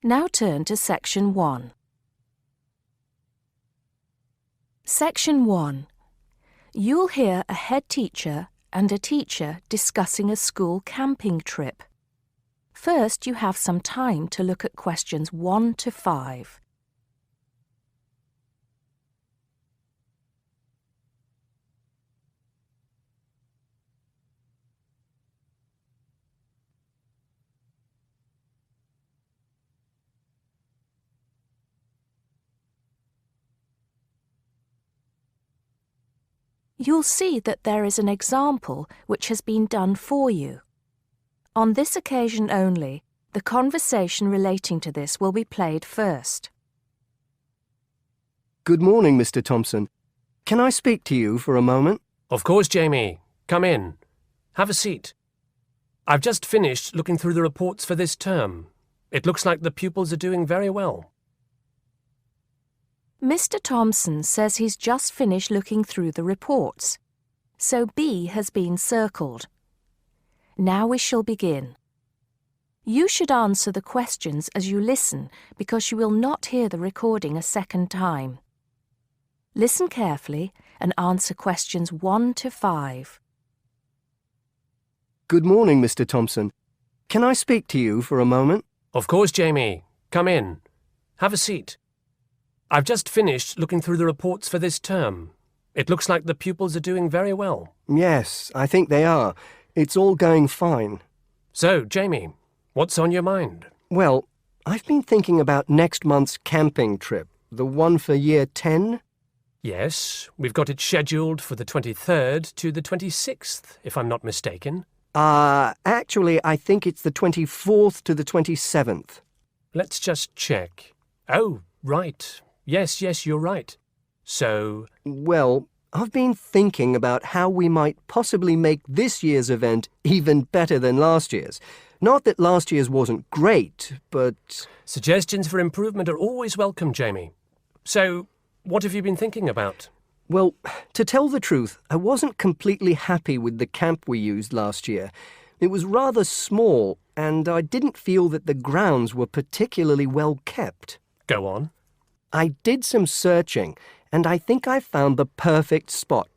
Now turn to Section 1. Section 1. You'll hear a head teacher and a teacher discussing a school camping trip. First, you have some time to look at questions 1 to 5. You'll see that there is an example which has been done for you. On this occasion only, the conversation relating to this will be played first. Good morning, Mr. Thompson. Can I speak to you for a moment? Of course, Jamie. Come in. Have a seat. I've just finished looking through the reports for this term. It looks like the pupils are doing very well. Mr. Thompson says he's just finished looking through the reports, so B has been circled. Now we shall begin. You should answer the questions as you listen because you will not hear the recording a second time. Listen carefully and answer questions 1 to 5. Good morning, Mr. Thompson. Can I speak to you for a moment? Of course, Jamie. Come in. Have a seat. I've just finished looking through the reports for this term. It looks like the pupils are doing very well. Yes, I think they are. It's all going fine. So, Jamie, what's on your mind? Well, I've been thinking about next month's camping trip, the one for Year 10. Yes, we've got it scheduled for the 23rd to the 26th, if I'm not mistaken. Actually, I think it's the 24th to the 27th. Let's just check. Oh, right. Yes, you're right. So... Well, I've been thinking about how we might possibly make this year's event even better than last year's. Not that last year's wasn't great, but... Suggestions for improvement are always welcome, Jamie. So, what have you been thinking about? Well, to tell the truth, I wasn't completely happy with the camp we used last year. It was rather small, and I didn't feel that the grounds were particularly well kept. Go on. I did some searching, and I think I found the perfect spot.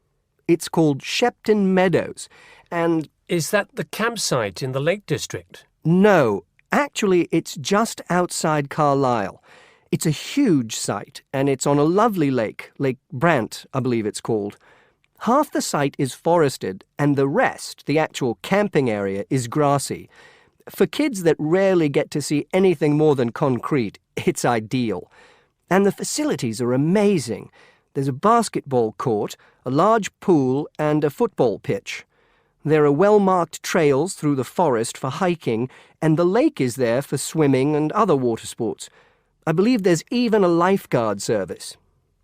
It's called Shepton Meadows, and... Is that the campsite in the Lake District? No, actually it's just outside Carlisle. It's a huge site, and it's on a lovely lake, Lake Brant, I believe it's called. Half the site is forested, and the rest, the actual camping area, is grassy. For kids that rarely get to see anything more than concrete, it's ideal. And the facilities are amazing. There's a basketball court, a large pool, and a football pitch. There are well-marked trails through the forest for hiking, and the lake is there for swimming and other water sports. I believe there's even a lifeguard service.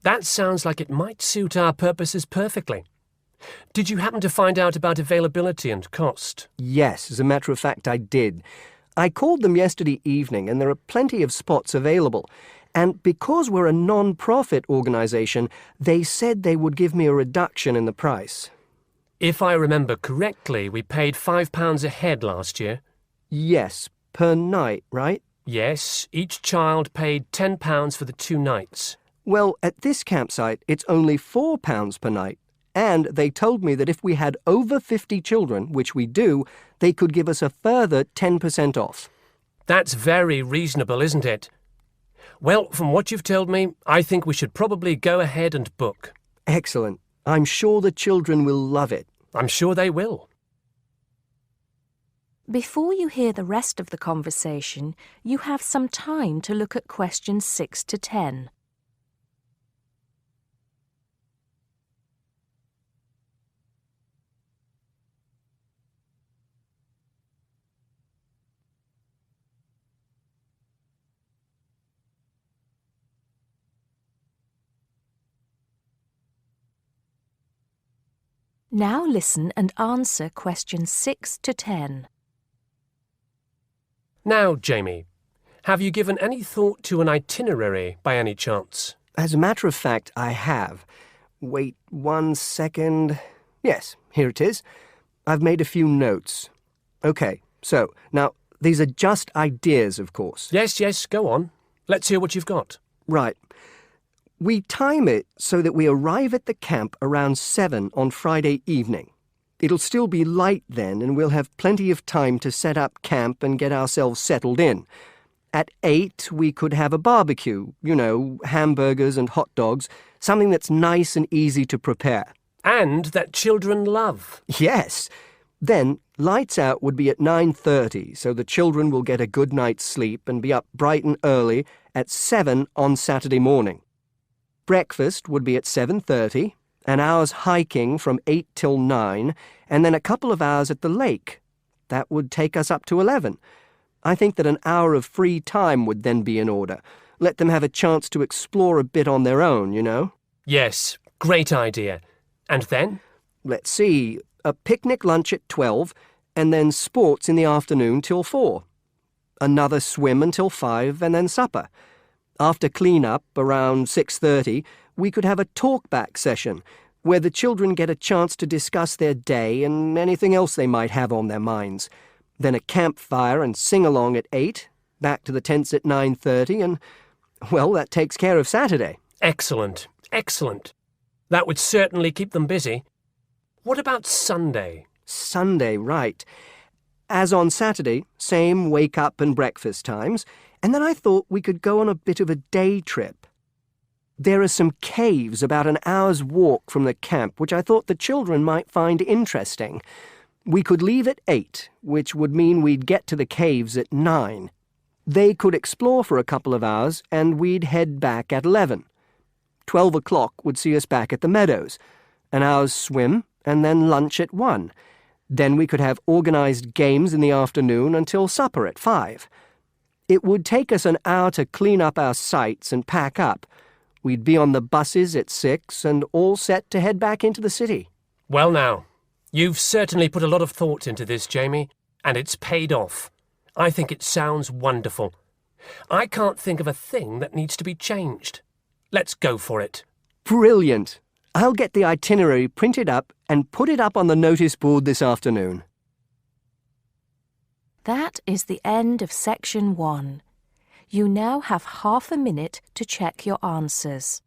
That sounds like it might suit our purposes perfectly. Did you happen to find out about availability and cost? Yes, as a matter of fact, I did. I called them yesterday evening, and there are plenty of spots available. And because we're a non-profit organisation, they said they would give me a reduction in the price. If I remember correctly, we paid £5 a head last year. Yes, per night, right? Yes, each child paid £10 for the 2 nights. Well, at this campsite, it's only £4 per night. And they told me that if we had over 50 children, which we do, they could give us a further 10% off. That's very reasonable, isn't it? Well, from what you've told me, I think we should probably go ahead and book. Excellent. I'm sure the children will love it. I'm sure they will. Before you hear the rest of the conversation, you have some time to look at questions 6 to 10. Now listen and answer questions 6 to 10. Now, Jamie, have you given any thought to an itinerary by any chance? As a matter of fact, I have. Wait 1 second. Yes, here it is. I've made a few notes. Okay, so, now, These are just ideas, of course. Yes, go on. Let's hear what you've got. Right. We time it so that we arrive at the camp around 7 on Friday evening. It'll still be light then, and we'll have plenty of time to set up camp and get ourselves settled in. At 8, we could have a barbecue, hamburgers and hot dogs, something that's nice and easy to prepare. And that children love. Yes. Then, lights out would be at 9:30, so the children will get a good night's sleep and be up bright and early at 7 on Saturday morning. Breakfast would be at 7:30, an hour's hiking from 8 till 9, and then a couple of hours at the lake. That would take us up to 11. I think that an hour of free time would then be in order. Let them have a chance to explore a bit on their own, Yes, great idea. And then? Let's see, a picnic lunch at 12, and then sports in the afternoon till 4. Another swim until 5, and then supper. After clean-up, around 6:30, we could have a talk-back session, where the children get a chance to discuss their day and anything else they might have on their minds. Then a campfire and sing-along at 8, back to the tents at 9:30, and, well, that takes care of Saturday. Excellent. That would certainly keep them busy. What about Sunday? Sunday, right. As on Saturday, same wake-up and breakfast times, and then I thought we could go on a bit of a day trip. There are some caves about an hour's walk from the camp, which I thought the children might find interesting. We could leave at 8, which would mean we'd get to the caves at 9. They could explore for a couple of hours, and we'd head back at 11. 12 o'clock would see us back at the meadows. An hour's swim, and then lunch at 1. Then we could have organised games in the afternoon until supper at 5. It would take us an hour to clean up our sites and pack up. We'd be on the buses at 6 and all set to head back into the city. Well now, you've certainly put a lot of thought into this, Jamie, and it's paid off. I think it sounds wonderful. I can't think of a thing that needs to be changed. Let's go for it. Brilliant. I'll get the itinerary printed up and put it up on the notice board this afternoon. That is the end of section 1. You now have half a minute to check your answers.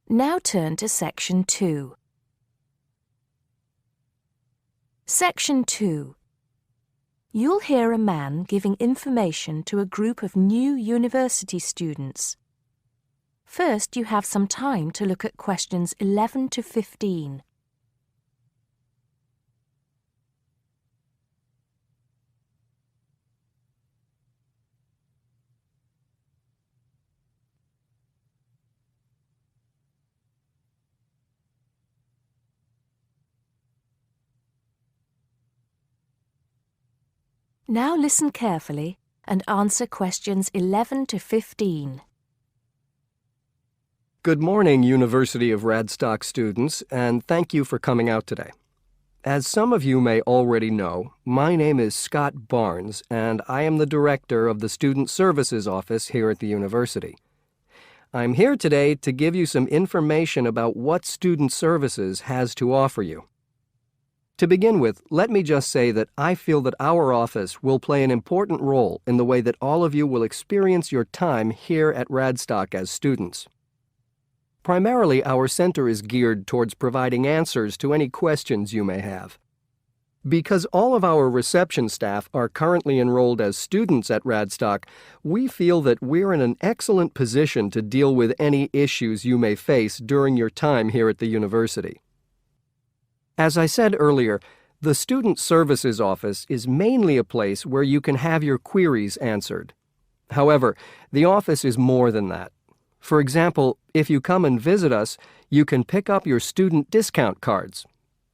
Now turn to Section 2. Section 2. You'll hear a man giving information to a group of new university students. First, you have some time to look at questions 11 to 15. Now listen carefully and answer questions 11 to 15. Good morning, University of Radstock students, and thank you for coming out today. As some of you may already know, my name is Scott Barnes, and I am the director of the Student Services Office here at the university. I'm here today to give you some information about what Student Services has to offer you. To begin with, let me just say that I feel that our office will play an important role in the way that all of you will experience your time here at Radstock as students. Primarily, our center is geared towards providing answers to any questions you may have. Because all of our reception staff are currently enrolled as students at Radstock, we feel that we're in an excellent position to deal with any issues you may face during your time here at the university. As I said earlier, the Student Services Office is mainly a place where you can have your queries answered. However, the office is more than that. For example, if you come and visit us, you can pick up your student discount cards.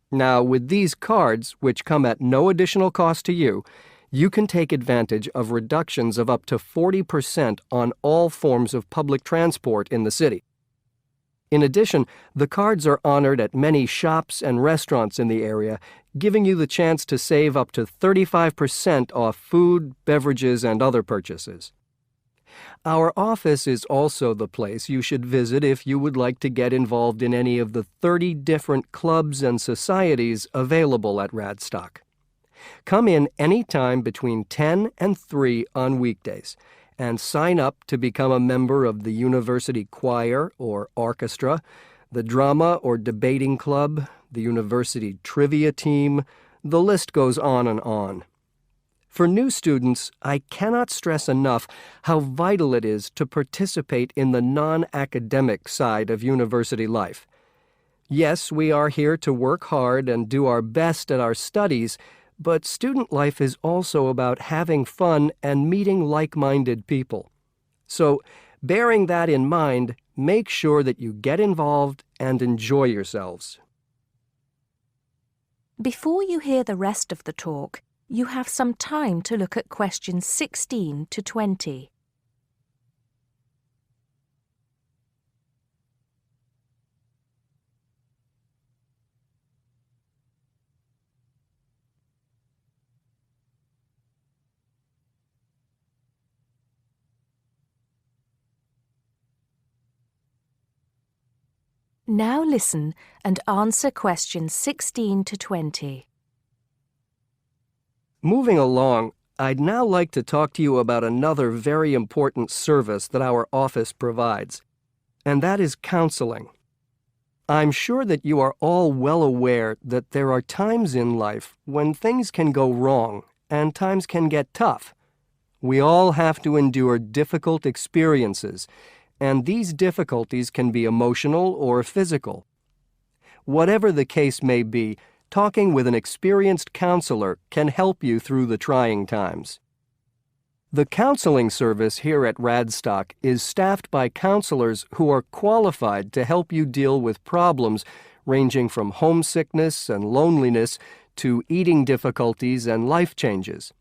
Now, with these cards, which come at no additional cost to you, You can take advantage of reductions of up to 40% on all forms of public transport in the city. In addition, the cards are honored at many shops and restaurants in the area, giving you the chance to save up to 35% off food, beverages, and other purchases. Our office is also the place you should visit if you would like to get involved in any of the 30 different clubs and societies available at Radstock. Come in any time between 10 and 3 on weekdays and sign up to become a member of the university choir or orchestra, the drama or debating club, the university trivia team. The list goes on and on. For new students, I cannot stress enough how vital it is to participate in the non-academic side of university life. Yes, we are here to work hard and do our best at our studies, but student life is also about having fun and meeting like-minded people. So, bearing that in mind, make sure that you get involved and enjoy yourselves. Before you hear the rest of the talk, you have some time to look at questions 16 to 20. Now listen and answer questions 16 to 20. Moving along, I'd now like to talk to you about another very important service that our office provides, and that is counseling. I'm sure that you are all well aware that there are times in life when things can go wrong and times can get tough. We all have to endure difficult experiences, and these difficulties can be emotional or physical. Whatever the case may be, talking with an experienced counselor can help you through the trying times. The counseling service here at Radstock is staffed by counselors who are qualified to help you deal with problems ranging from homesickness and loneliness to eating difficulties and life changes.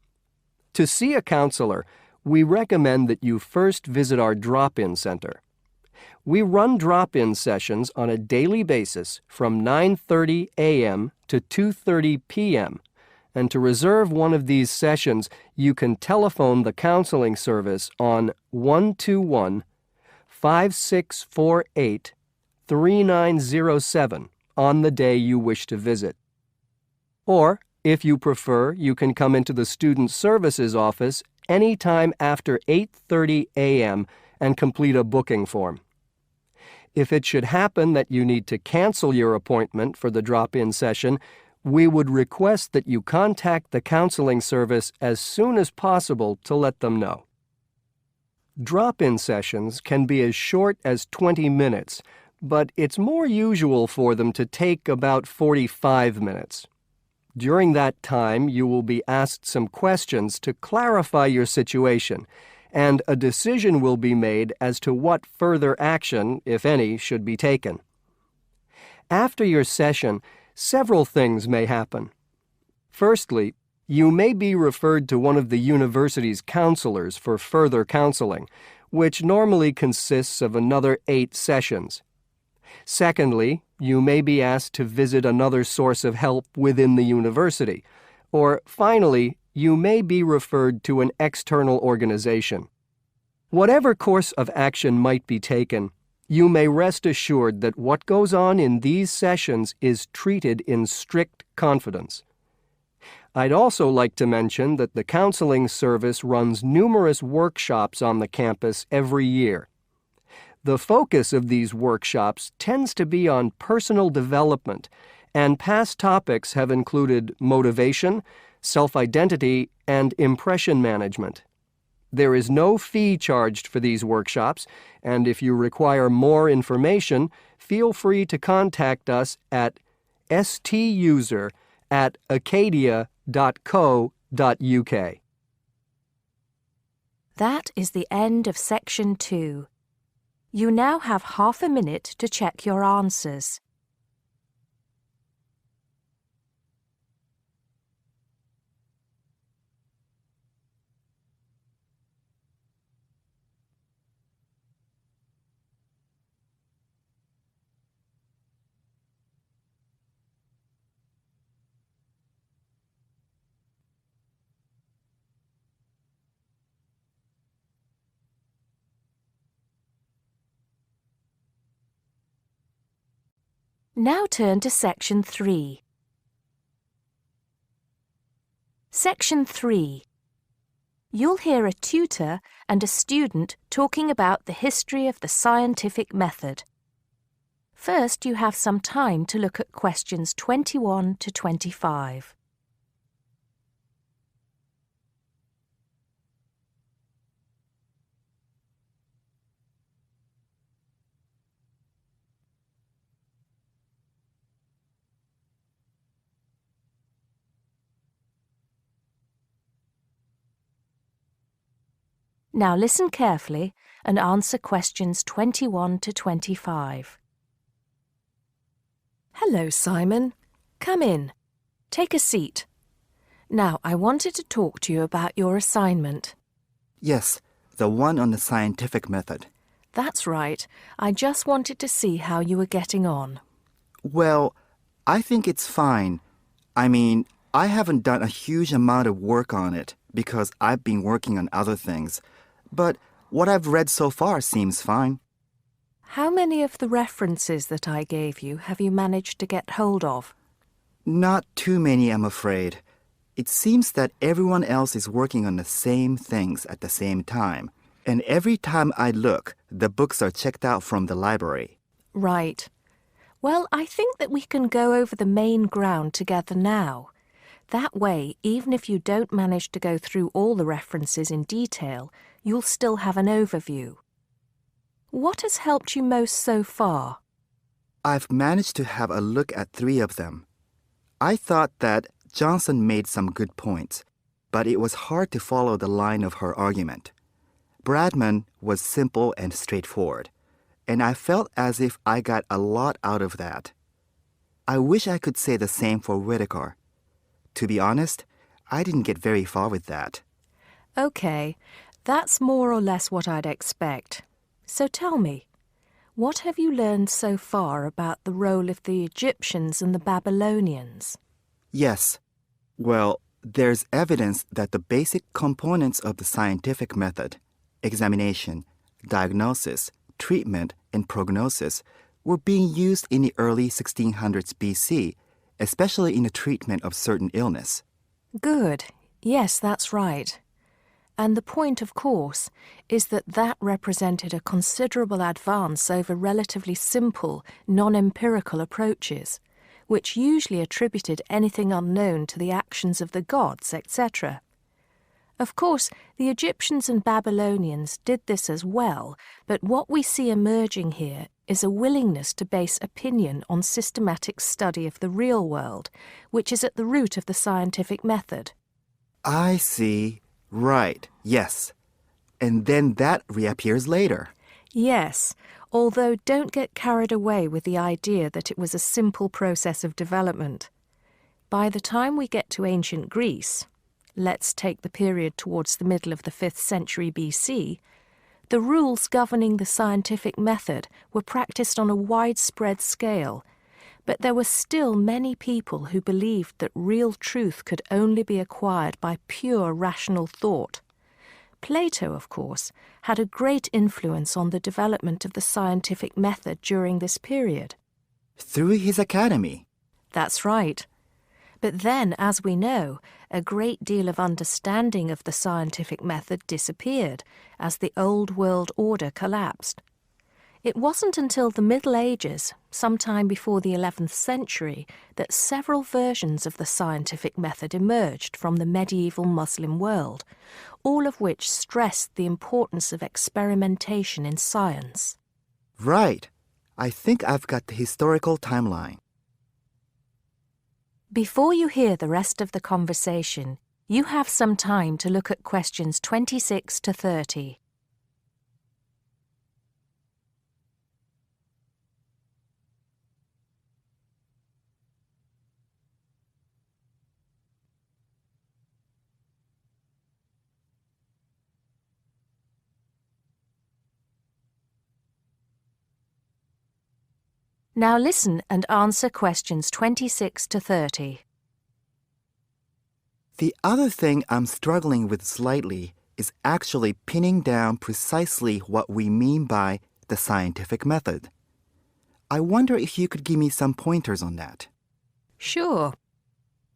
To see a counselor, we recommend that you first visit our drop-in center. We run drop-in sessions on a daily basis from 9:30 a.m. to 2:30 p.m., and to reserve one of these sessions, you can telephone the counseling service on 121-5648-3907 on the day you wish to visit. Or, if you prefer, you can come into the Student Services office any time after 8:30 a.m. and complete a booking form. If it should happen that you need to cancel your appointment for the drop-in session, we would request that you contact the counseling service as soon as possible to let them know. Drop-in sessions can be as short as 20 minutes, but it's more usual for them to take about 45 minutes. During that time, you will be asked some questions to clarify your situation, and a decision will be made as to what further action, if any, should be taken. After your session, several things may happen. Firstly, you may be referred to one of the university's counselors for further counseling, which normally consists of another 8 sessions. Secondly, you may be asked to visit another source of help within the university. Or finally, you may be referred to an external organization. Whatever course of action might be taken, you may rest assured that what goes on in these sessions is treated in strict confidence. I'd also like to mention that the counseling service runs numerous workshops on the campus every year. The focus of these workshops tends to be on personal development, and past topics have included motivation, self-identity, and impression management. There is no fee charged for these workshops, and if you require more information, feel free to contact us at stuser@acadia.co.uk. That is the end of section 2. You now have half a minute to check your answers. Now turn to Section 3. Section 3. You'll hear a tutor and a student talking about the history of the scientific method. First, you have some time to look at questions 21 to 25. Now listen carefully and answer questions 21 to 25. Hello, Simon. Come in. Take a seat. Now, I wanted to talk to you about your assignment. Yes, the one on the scientific method. That's right. I just wanted to see how you were getting on. Well, I think it's fine. I mean, I haven't done a huge amount of work on it because I've been working on other things. But what I've read so far seems fine. How many of the references that I gave you have you managed to get hold of? Not too many, I'm afraid. It seems that everyone else is working on the same things at the same time. And every time I look, the books are checked out from the library. Right. Well, I think that we can go over the main ground together now. That way, even if you don't manage to go through all the references in detail, you'll still have an overview. What has helped you most so far? I've managed to have a look at 3 of them. I thought that Johnson made some good points, but it was hard to follow the line of her argument. Bradman was simple and straightforward, and I felt as if I got a lot out of that. I wish I could say the same for Whittaker. To be honest, I didn't get very far with that. Okay, that's more or less what I'd expect. So tell me, what have you learned so far about the role of the Egyptians and the Babylonians? Yes. Well, there's evidence that the basic components of the scientific method, examination, diagnosis, treatment, and prognosis, were being used in the early 1600s BC, especially in the treatment of certain illness. Good. Yes, that's right. And the point, of course, is that that represented a considerable advance over relatively simple, non-empirical approaches, which usually attributed anything unknown to the actions of the gods, etc. Of course, the Egyptians and Babylonians did this as well, but what we see emerging here is a willingness to base opinion on systematic study of the real world, which is at the root of the scientific method. I see. Right, yes. And then that reappears later. Yes, although don't get carried away with the idea that it was a simple process of development. By the time we get to ancient Greece, let's take the period towards the middle of the 5th century BC, the rules governing the scientific method were practiced on a widespread scale, but there were still many people who believed that real truth could only be acquired by pure rational thought. Plato, of course, had a great influence on the development of the scientific method during this period. Through his academy. That's right. But then, as we know, a great deal of understanding of the scientific method disappeared as the old world order collapsed. It wasn't until the Middle Ages, sometime before the 11th century, that several versions of the scientific method emerged from the medieval Muslim world, all of which stressed the importance of experimentation in science. Right. I think I've got the historical timeline. Before you hear the rest of the conversation, you have some time to look at questions 26 to 30. Now listen and answer questions 26 to 30. The other thing I'm struggling with slightly is actually pinning down precisely what we mean by the scientific method. I wonder if you could give me some pointers on that. Sure.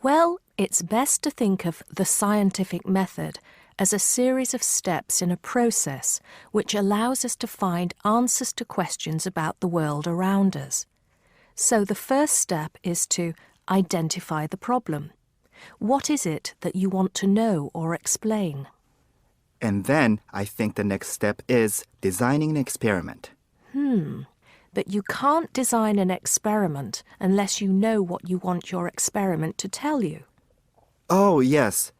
Well, it's best to think of the scientific method as a series of steps in a process which allows us to find answers to questions about the world around us. So the first step is to identify the problem. What is it that you want to know or explain? And then I think the next step is designing an experiment. But you can't design an experiment unless you know what you want your experiment to tell you. Oh, yes.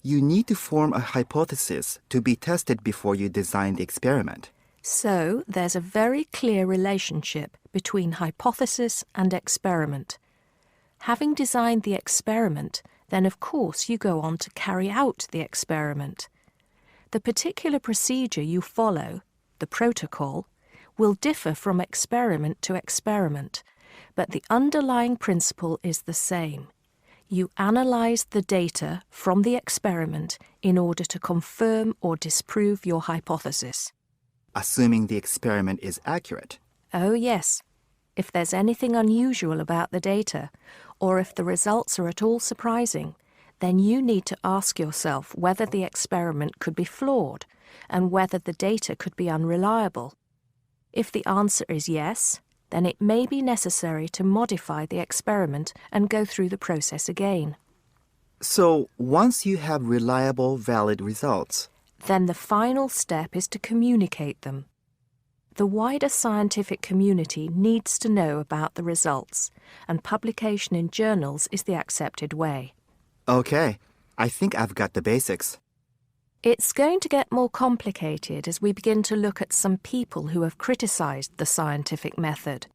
You need to form a hypothesis to be tested before you design the experiment. So there's a very clear relationship between hypothesis and experiment. Having designed the experiment, then of course you go on to carry out the experiment. The particular procedure you follow, the protocol, will differ from experiment to experiment, but the underlying principle is the same. You analyse the data from the experiment in order to confirm or disprove your hypothesis. Assuming the experiment is accurate. Oh yes, if there's anything unusual about the data, or if the results are at all surprising, then you need to ask yourself whether the experiment could be flawed and whether the data could be unreliable. If the answer is yes, then it may be necessary to modify the experiment and go through the process again. So, once you have reliable, valid results, Then the final step is to communicate them. The wider scientific community needs to know about the results, and publication in journals is the accepted way. okay, I think I've got the basics. It's going to get more complicated as we begin to look at some people who have criticised the scientific method.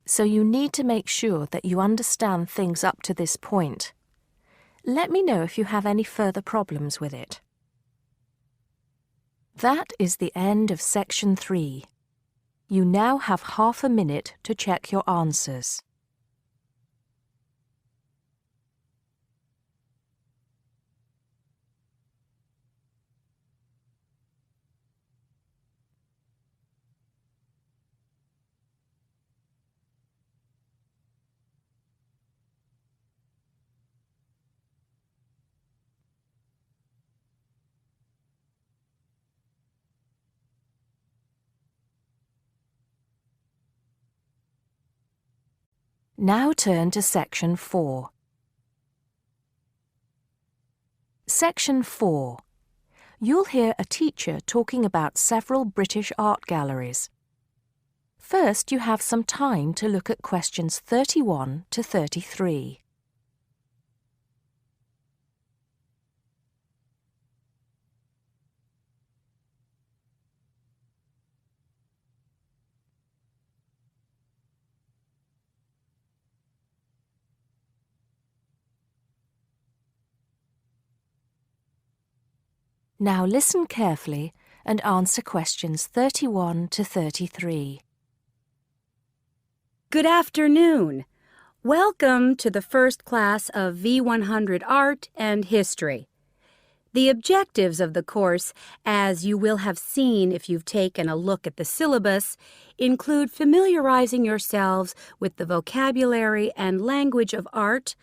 So you need to make sure that you understand things up to this point. Let me know if you have any further problems with it. That is the end of section 3. You now have half a minute to check your answers. Now turn to section 4. Section 4. You'll hear a teacher talking about several British art galleries. First, you have some time to look at questions 31 to 33. Now listen carefully and answer questions 31 to 33. Good afternoon. Welcome to the first class of V100 Art and History. The objectives of the course, as you will have seen if you've taken a look at the syllabus, include familiarizing yourselves with the vocabulary and language of art,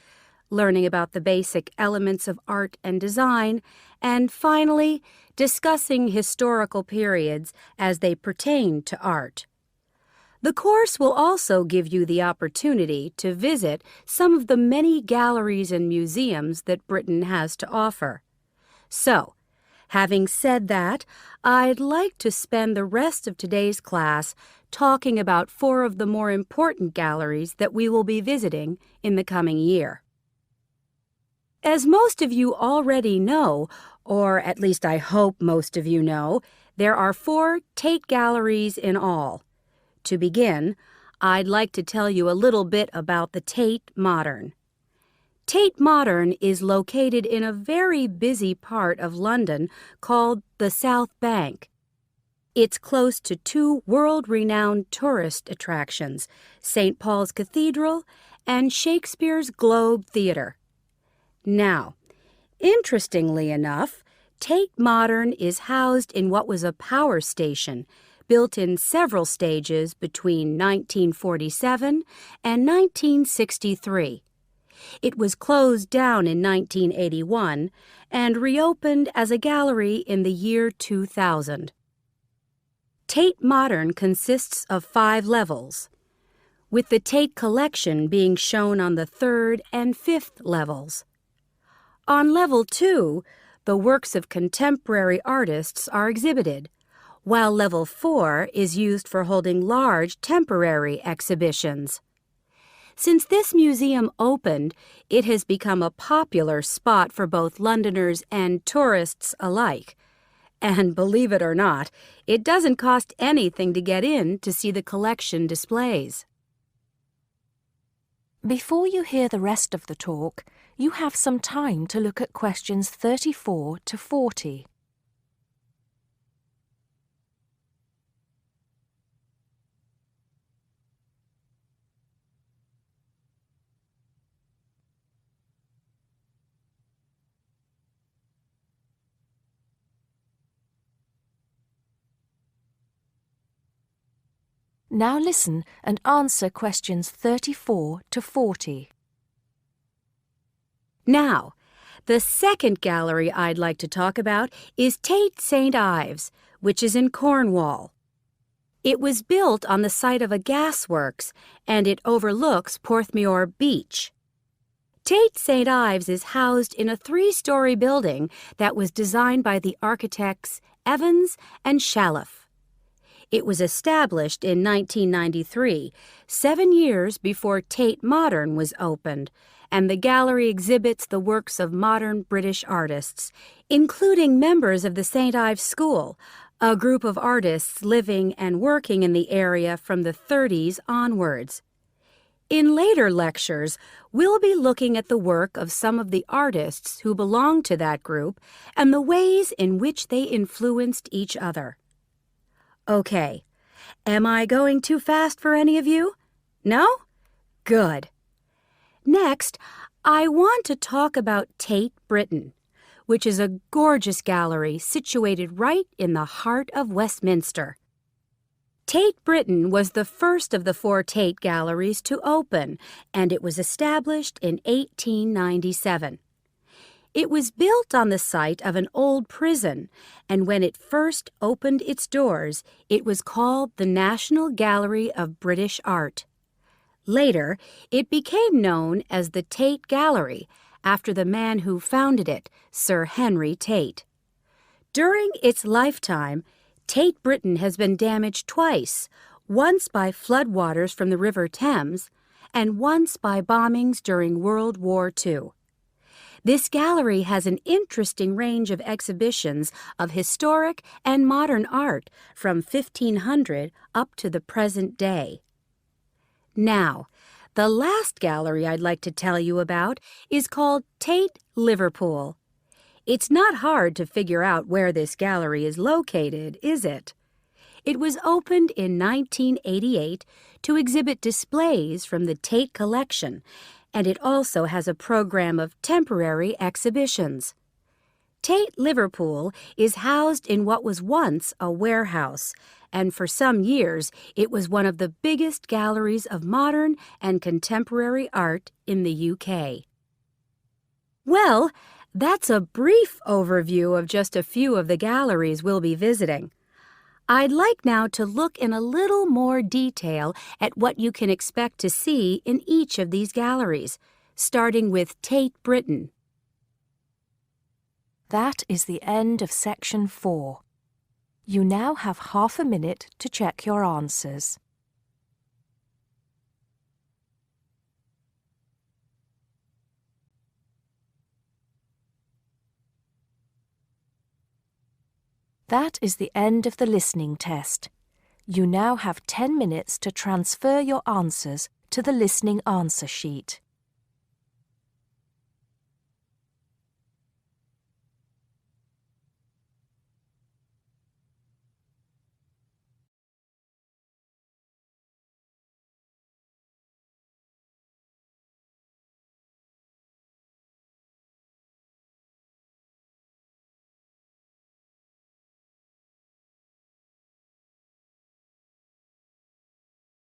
learning about the basic elements of art and design, and finally, discussing historical periods as they pertain to art. The course will also give you the opportunity to visit some of the many galleries and museums that Britain has to offer. So, having said that, I'd like to spend the rest of today's class talking about 4 of the more important galleries that we will be visiting in the coming year. As most of you already know, or at least I hope most of you know, there are 4 Tate galleries in all. To begin, I'd like to tell you a little bit about the Tate Modern. Tate Modern is located in a very busy part of London called the South Bank. It's close to 2 world-renowned tourist attractions, St. Paul's Cathedral and Shakespeare's Globe Theatre. Now, interestingly enough, Tate Modern is housed in what was a power station built in several stages between 1947 and 1963. It was closed down in 1981 and reopened as a gallery in the year 2000. Tate Modern consists of 5 levels, with the Tate collection being shown on the 3rd and 5th levels. On level 2, the works of contemporary artists are exhibited, while level 4 is used for holding large temporary exhibitions. Since this museum opened, it has become a popular spot for both Londoners and tourists alike. And believe it or not, it doesn't cost anything to get in to see the collection displays. Before you hear the rest of the talk, you have some time to look at questions 34 to 40. Now listen and answer questions 34 to 40. Now, the second gallery I'd like to talk about is Tate St. Ives, which is in Cornwall. It was built on the site of a gasworks, and it overlooks Porthmeor Beach. Tate St. Ives is housed in a 3-story building that was designed by the architects Evans and Shalliff. It was established in 1993, 7 years before Tate Modern was opened, and the gallery exhibits the works of modern British artists, including members of the St. Ives School, a group of artists living and working in the area from the 30s onwards. In later lectures, we'll be looking at the work of some of the artists who belong to that group and the ways in which they influenced each other. Okay, am I going too fast for any of you? No? Good. Next, I want to talk about Tate Britain, which is a gorgeous gallery situated right in the heart of Westminster. Tate Britain was the first of the 4 Tate galleries to open, and it was established in 1897. It was built on the site of an old prison, and when it first opened its doors, it was called the National Gallery of British Art. Later, it became known as the Tate Gallery, after the man who founded it, Sir Henry Tate. During its lifetime, Tate Britain has been damaged twice, once by floodwaters from the River Thames, and once by bombings during World War II. This gallery has an interesting range of exhibitions of historic and modern art from 1500 up to the present day. Now, the last gallery I'd like to tell you about is called Tate Liverpool. It's not hard to figure out where this gallery is located, is it? It was opened in 1988 to exhibit displays from the Tate collection, and it also has a program of temporary exhibitions. Tate Liverpool is housed in what was once a warehouse, and for some years it was one of the biggest galleries of modern and contemporary art in the UK. Well, that's a brief overview of just a few of the galleries we'll be visiting. I'd like now to look in a little more detail at what you can expect to see in each of these galleries, starting with Tate Britain. That is the end of section 4. You now have half a minute to check your answers. That is the end of the listening test. You now have 10 minutes to transfer your answers to the listening answer sheet.